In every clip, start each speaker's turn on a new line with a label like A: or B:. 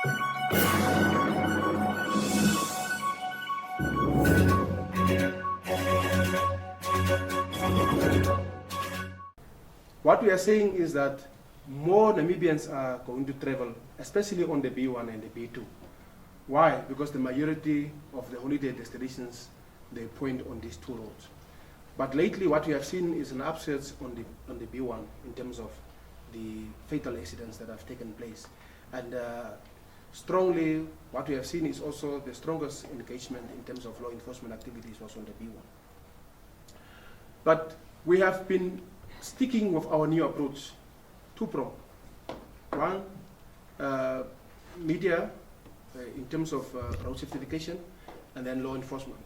A: What we are saying is that more Namibians are going to travel, especially on the B1 and the B2. Why? Because the majority of the holiday destinations, they point on these two roads. But lately what we have seen is an upsurge on the B1 in terms of the fatal accidents that have taken place. And strongly, what we have seen is also the strongest engagement in terms of law enforcement activities was on the B1. But we have been sticking with our new approach, two-pronged. One, media, in terms of road safety education, and then law enforcement.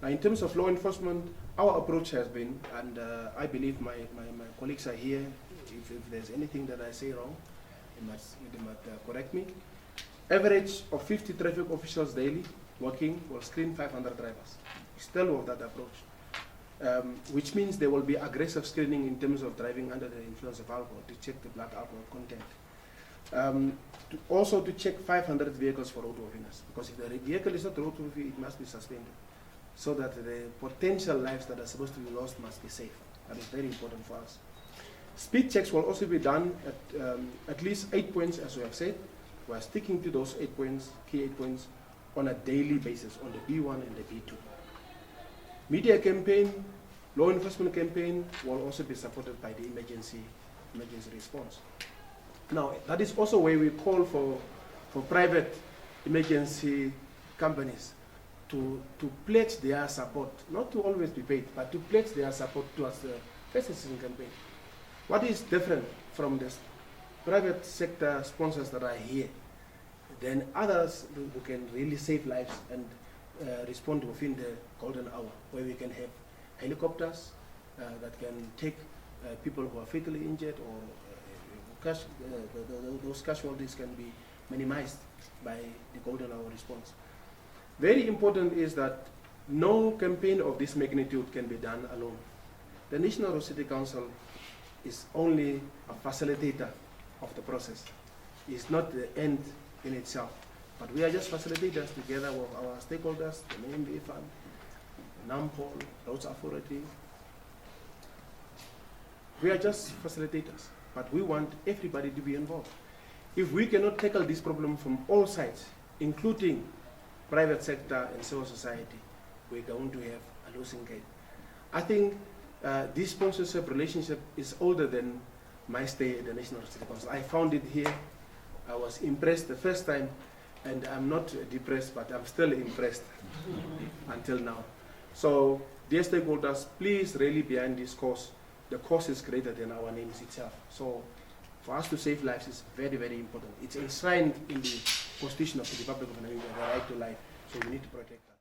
A: Now, in terms of law enforcement, our approach has been, and I believe my colleagues are here, if there's anything that I say wrong, they must correct me. Average of 50 traffic officials daily working will screen 500 drivers. Still with that approach. Which means there will be aggressive screening in terms of driving under the influence of alcohol to check the blood alcohol content. Also to check 500 vehicles for roadworthiness, because if the vehicle is not roadworthy, it must be suspended, so that the potential lives that are supposed to be lost must be safe. That is very important for us. Speed checks will also be done at least 8 points, as we have said. We are sticking to those 8 points, key 8 points, on a daily basis on the B1 and the B2. Media campaign, law enforcement campaign will also be supported by the emergency response. Now, that is also where we call for private emergency companies to pledge their support, not to always be paid, but to pledge their support towards the first citizen campaign. What is different from the private sector sponsors that are here than others who can really save lives and respond within the golden hour, where we can have helicopters that can take people who are fatally injured, or those casualties can be minimized by the golden hour response. Very important is that no campaign of this magnitude can be done alone. The National Road Safety Council is only a facilitator of the process. It's not the end in itself, but we are just facilitators together with our stakeholders, the NAMPA Fund, NAMPA, Roads Authority. We are just facilitators, but we want everybody to be involved. If we cannot tackle this problem from all sides, including private sector and civil society, we're going to have a losing game. I think this sponsorship relationship is older than my stay at the National Road Safety Council. I found it here. I was impressed the first time, and I'm not depressed, but I'm still impressed until now. So, dear stakeholders, please rally behind this cause. The cause is greater than our names itself. So, for us to save lives is very, very important. It's enshrined in the Constitution of the Republic of Namibia, the right to life. So we need to protect that.